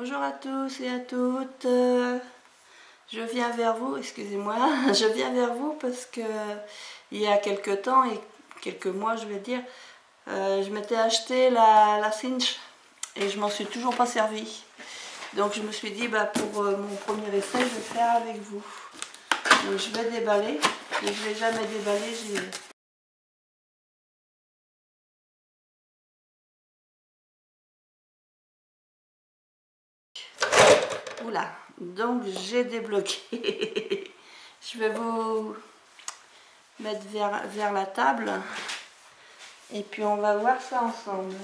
Bonjour à tous et à toutes. Je viens vers vous, excusez-moi, je viens vers vous parce que il y a quelques temps et quelques mois, je vais dire, je m'étais acheté la Cinch et je m'en suis toujours pas servi. Donc je me suis dit, pour mon premier essai, je vais le faire avec vous. Donc je vais déballer, mais je ne l'ai jamais déballé. Oula, donc j'ai débloqué. Je vais vous mettre vers la table et puis on va voir ça ensemble.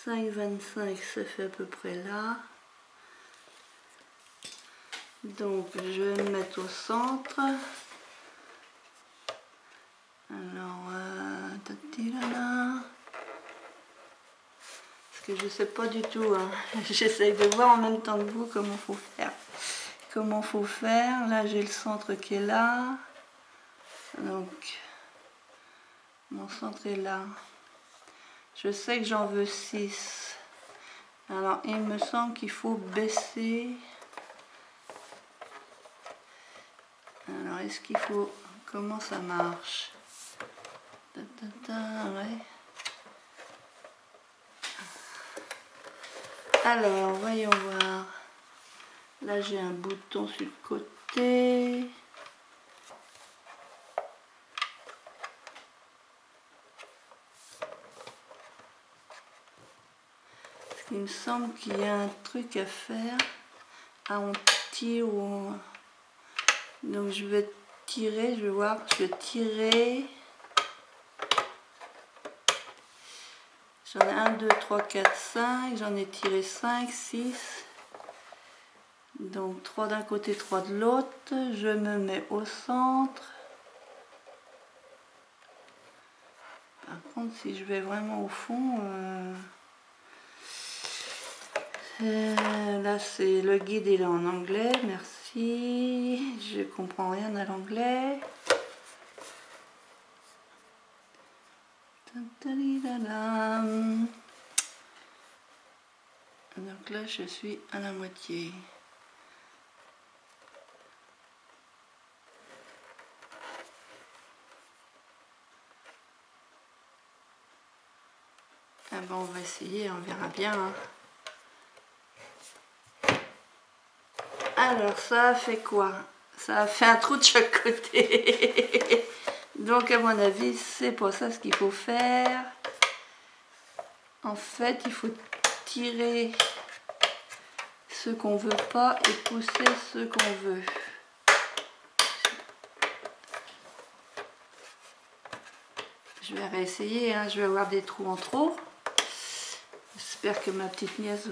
5,25 ça fait à peu près là. Donc je vais me mettre au centre. Alors, parce que je sais pas du tout, hein. J'essaye de voir en même temps que vous comment faut faire. Comment faut faire. Là j'ai le centre qui est là. Donc mon centre est là. Je sais que j'en veux 6. Alors il me semble qu'il faut baisser. Alors est-ce qu'il faut... Comment ça marche? Ouais. Alors voyons voir. Là j'ai un bouton sur le côté. Il me semble qu'il y a un truc à faire. Ah, on tire ou... Donc je vais tirer, je vais voir, je vais tirer. J'en ai 1, 2, 3, 4, 5. J'en ai tiré 5, 6. Donc 3 d'un côté, 3 de l'autre. Je me mets au centre. Par contre, si je vais vraiment au fond... là, c'est le guide, il est en anglais. Merci. Je comprends rien à l'anglais. Donc là je suis à la moitié. Ah bon, on va essayer, on verra bien, hein. Alors ça a fait quoi? Ça a fait un trou de chaque côté. Donc à mon avis c'est pas ça ce qu'il faut faire. En fait il faut tirer ce qu'on veut pas et pousser ce qu'on veut. Je vais réessayer, hein. Je vais avoir des trous en trop. J'espère que ma petite nièce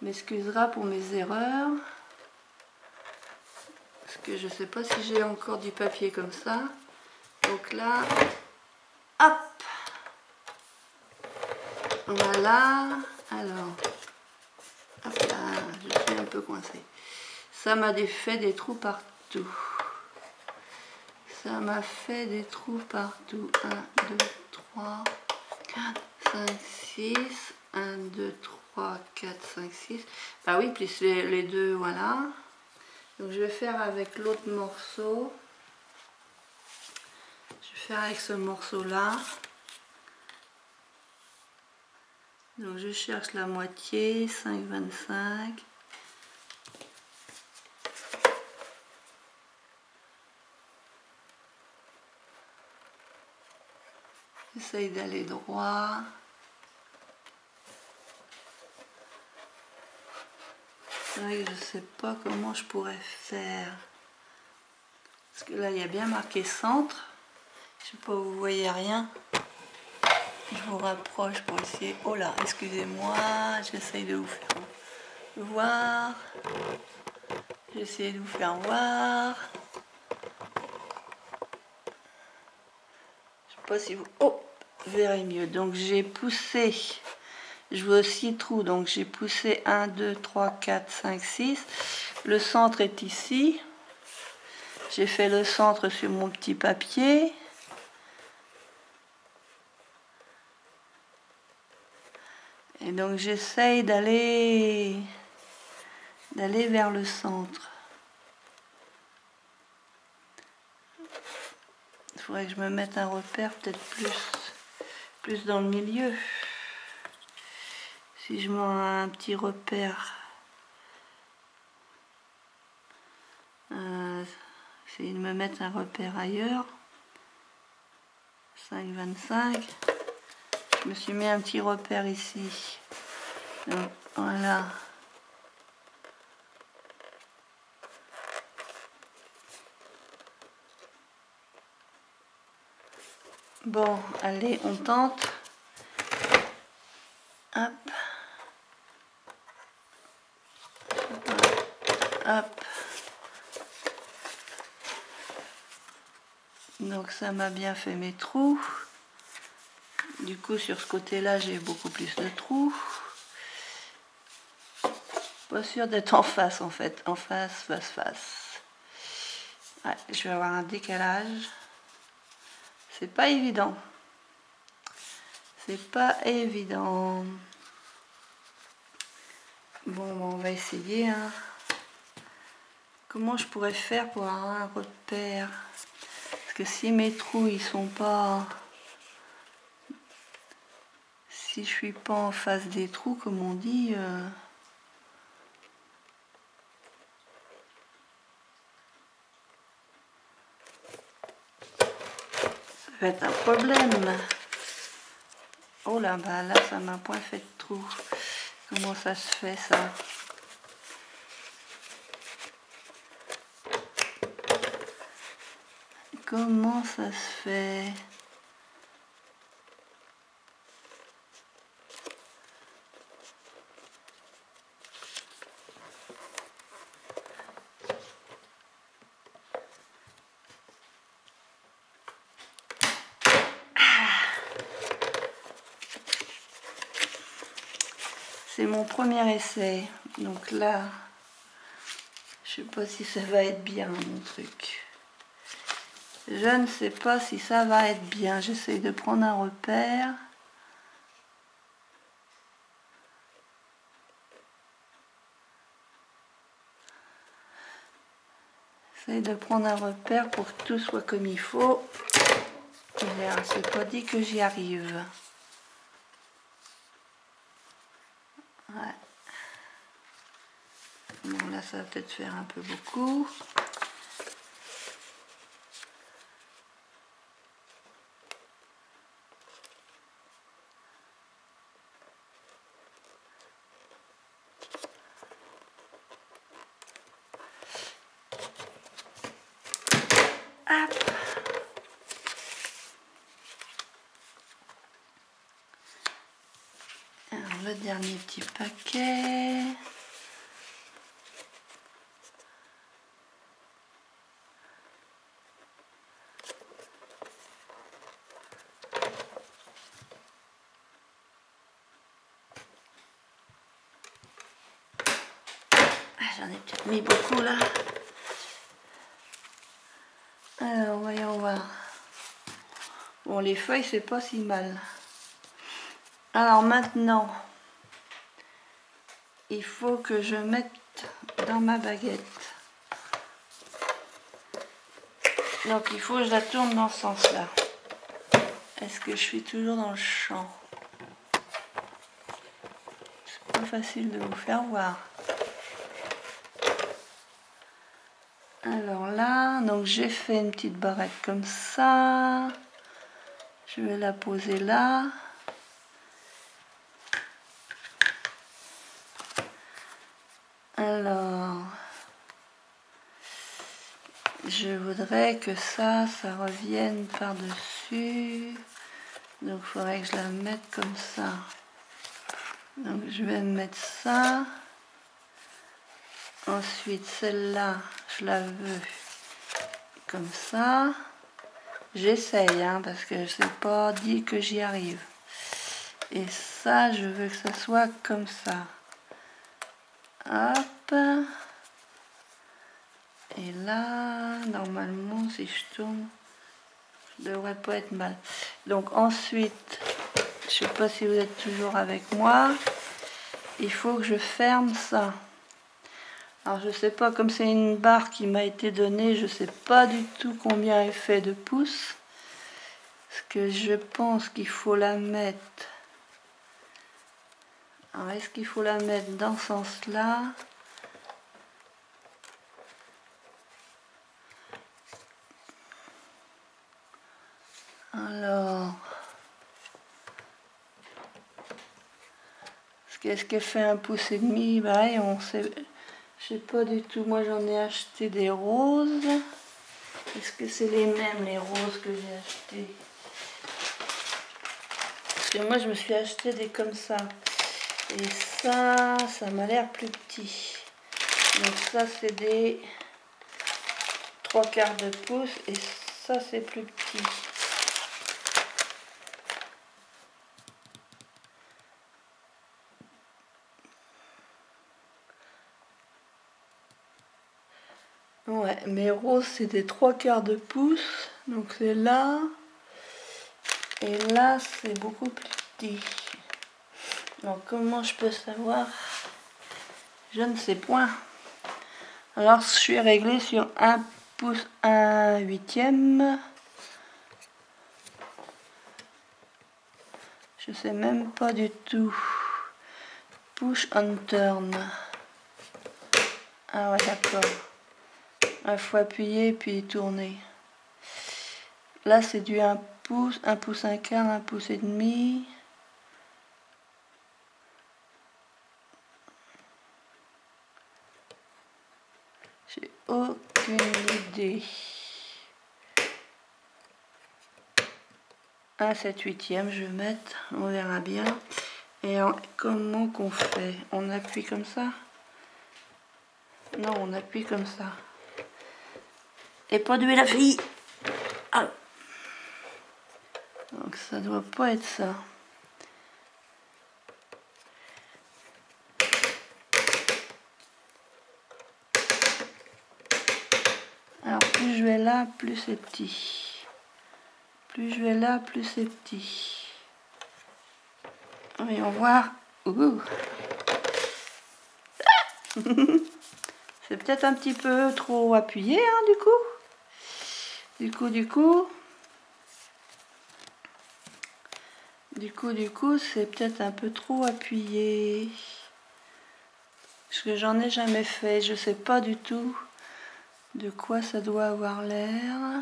m'excusera pour mes erreurs. Parce que je sais pas si j'ai encore du papier comme ça. Donc là, hop. Voilà. Alors, hop là, je suis un peu coincée. Ça m'a fait des trous partout. Ça m'a fait des trous partout. 1, 2, 3, 4, 5, 6. 1, 2, 3, 4, 5, 6. Bah oui, plus les deux, voilà. Donc je vais faire avec l'autre morceau. Je vais faire avec ce morceau là. Donc je cherche la moitié, 5,25. J'essaye d'aller droit. C'est vrai que je sais pas comment je pourrais faire. Parce que là il y a bien marqué centre. Je sais pas, vous voyez rien. Je vous rapproche pour essayer. Oh là, excusez-moi, j'essaye de vous faire voir. J'essaie de vous faire voir. Je sais pas si vous verrez mieux. Donc j'ai poussé. Je veux 6 trous, donc j'ai poussé 1, 2, 3, 4, 5, 6. Le centre est ici. J'ai fait le centre sur mon petit papier. Et donc j'essaye d'aller vers le centre. Il faudrait que je me mette un repère peut-être plus dans le milieu. Si je mets un petit repère, essayer de me mettre un repère ailleurs. 5,25. Je me suis mis un petit repère ici. Donc, voilà. Bon, allez, on tente. Hop. Hop. Donc ça m'a bien fait mes trous. Du coup, sur ce côté-là, j'ai beaucoup plus de trous. Pas sûr d'être en face, en fait. En face. Ouais, je vais avoir un décalage. C'est pas évident. C'est pas évident. Bon, on va essayer. Hein. Comment je pourrais faire pour avoir un repère? Parce que si mes trous, ils sont pas... Si je suis pas en face des trous, comme on dit... ça va être un problème. Oh là, bah là, ça m'a point fait de trou. Comment ça se fait, ça? Comment ça se fait? C'est mon premier essai. Donc là, je sais pas si ça va être bien, mon truc. Je ne sais pas si ça va être bien. J'essaie de prendre un repère. J'essaie de prendre un repère pour que tout soit comme il faut. C'est pas dit que j'y arrive. Ouais. Bon, là, ça va peut-être faire un peu beaucoup. Hop. Alors, le dernier petit paquet. J'en ai peut-être mis beaucoup là. Alors, voyons voir. Bon, les feuilles, c'est pas si mal. Alors maintenant, il faut que je mette dans ma baguette. Donc, il faut que je la tourne dans ce sens-là. Est-ce que je suis toujours dans le champ? C'est pas facile de vous faire voir. Alors là, donc j'ai fait une petite barrette comme ça. Je vais la poser là. Alors, je voudrais que ça revienne par-dessus. Donc, il faudrait que je la mette comme ça. Donc, je vais mettre ça. Ensuite, celle-là, je la veux comme ça. J'essaye, hein, parce que je sais pas dit que j'y arrive. Et ça, je veux que ça soit comme ça. Hop. Et là, normalement, si je tourne, je devrais pas être mal. Donc ensuite, je sais pas si vous êtes toujours avec moi. il faut que je ferme ça. Alors je sais pas, comme c'est une barre qui m'a été donnée, je sais pas du tout combien elle fait de pouces. Parce que je pense qu'il faut la mettre. Alors est-ce qu'il faut la mettre dans ce sens-là? Alors, est-ce qu'elle fait 1,5 pouce? Bah, on sait, je sais pas du tout. Moi j'en ai acheté des roses. Est-ce que c'est les mêmes les roses que j'ai achetées? Parce que moi je me suis acheté des comme ça. Et ça m'a l'air plus petit. Donc ça c'est des 3/4 de pouce et ça c'est plus petit. Ouais, mes roses c'est des 3/4 de pouce. Donc c'est là. Et là c'est beaucoup plus petit. Donc comment je peux savoir? Je ne sais point. Alors je suis réglée sur 1 pouce 1/8. Je sais même pas du tout. Push and turn. Ah ouais, d'accord. Il faut appuyer puis tourner. Là c'est du 1 pouce, 1 pouce 1/4, 1 pouce et demi. J'ai aucune idée. 1 7/8, je vais mettre, on verra bien. Et comment qu'on fait? On appuie comme ça? Non, on appuie comme ça. Et pas de la fille. Ah. Donc ça doit pas être ça. Alors plus je vais là, plus c'est petit. Plus je vais là, plus c'est petit. Voyons voir. C'est peut-être un petit peu trop appuyé, hein, du coup. Du coup, c'est peut-être un peu trop appuyé. Parce que j'en ai jamais fait. Je sais pas du tout de quoi ça doit avoir l'air.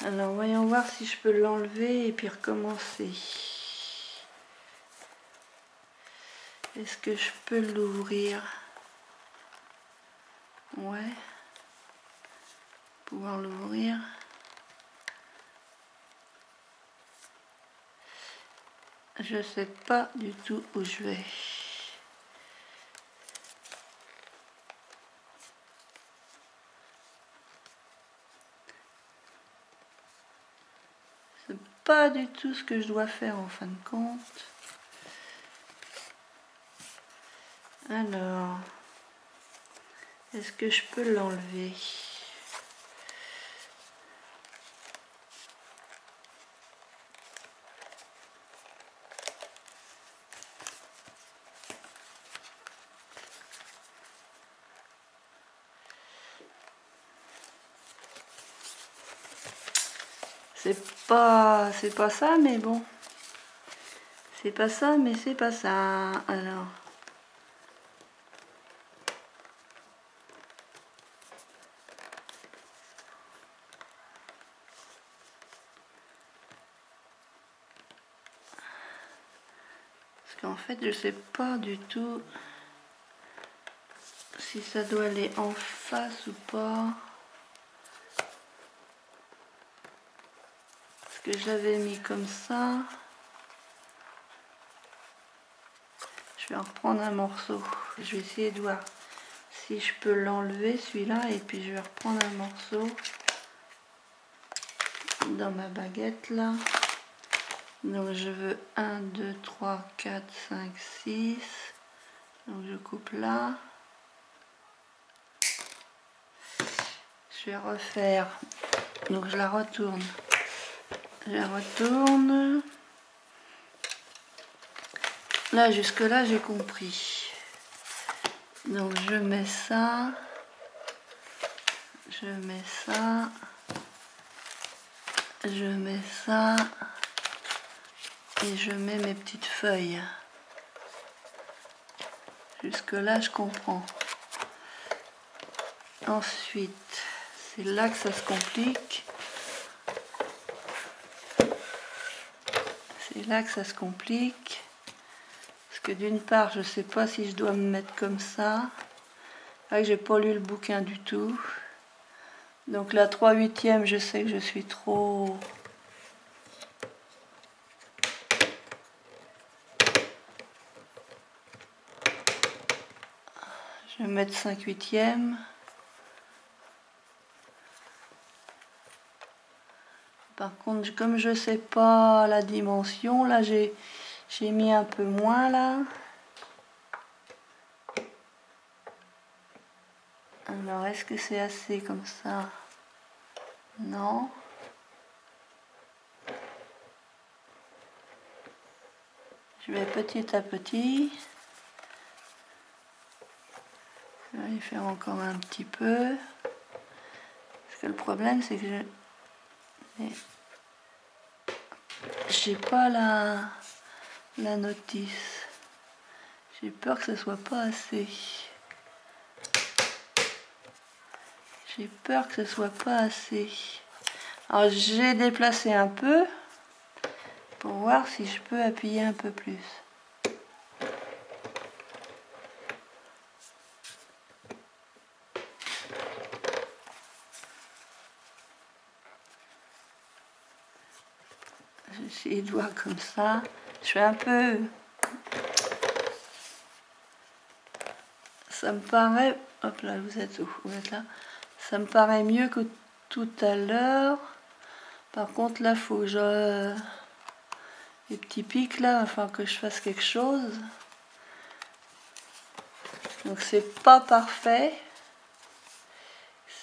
Alors, voyons voir si je peux l'enlever et puis recommencer. Est-ce que je peux l'ouvrir? Ouais. Pouvoir l'ouvrir. Je sais pas du tout où je vais. C'est pas du tout ce que je dois faire en fin de compte. Alors, est-ce que je peux l'enlever? C'est pas ça, mais bon. C'est pas ça, mais c'est pas ça. Alors. Parce qu'en fait, je sais pas du tout si ça doit aller en face ou pas. Parce que je l'avais mis comme ça. Je vais en reprendre un morceau. Je vais essayer de voir si je peux l'enlever celui-là et puis je vais reprendre un morceau dans ma baguette là. Donc je veux 1, 2, 3, 4, 5, 6. Donc je coupe là. Je vais refaire. Donc je la retourne Je retourne. Là, jusque-là, j'ai compris. Donc, je mets ça. Je mets ça. Je mets ça. Et je mets mes petites feuilles. Jusque-là, je comprends. Ensuite, c'est là que ça se complique. C'est là que ça se complique. Parce que d'une part, je ne sais pas si je dois me mettre comme ça. Là, j'ai pas lu le bouquin du tout. Donc la 3/8e, je sais que je suis trop... Je vais mettre 5/8e. Par contre, comme je sais pas la dimension, là j'ai mis un peu moins là. Alors, est-ce que c'est assez comme ça? Non. Je vais petit à petit. Je vais faire encore un petit peu. Parce que le problème, c'est que j'ai pas la notice. J'ai peur que ce soit pas assez. J'ai peur que ce soit pas assez. Alors j'ai déplacé un peu pour voir si je peux appuyer un peu plus. J'ai essayé de voir comme ça. Je fais un peu... Ça me paraît... Hop là, vous êtes où? Vous êtes là. Ça me paraît mieux que tout à l'heure. Par contre, là, il faut que je... Les petits pics, là, il va falloir que je fasse quelque chose. Donc, c'est pas parfait.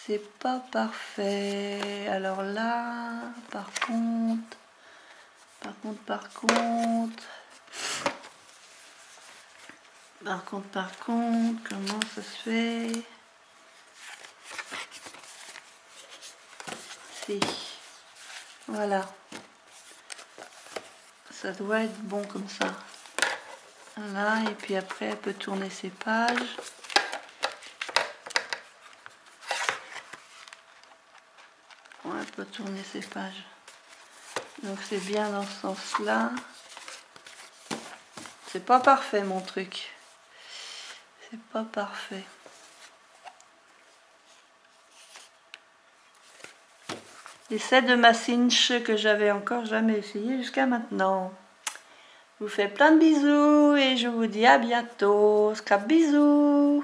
C'est pas parfait. Alors là, par contre, comment ça se fait? Si. Voilà. Ça doit être bon comme ça. Voilà, et puis après, elle peut tourner ses pages. Ouais, elle peut tourner ses pages. Donc c'est bien dans ce sens-là. C'est pas parfait mon truc. C'est pas parfait. L'essai de ma cinch que j'avais encore jamais essayé jusqu'à maintenant. Je vous fais plein de bisous et je vous dis à bientôt. Scrap bisous.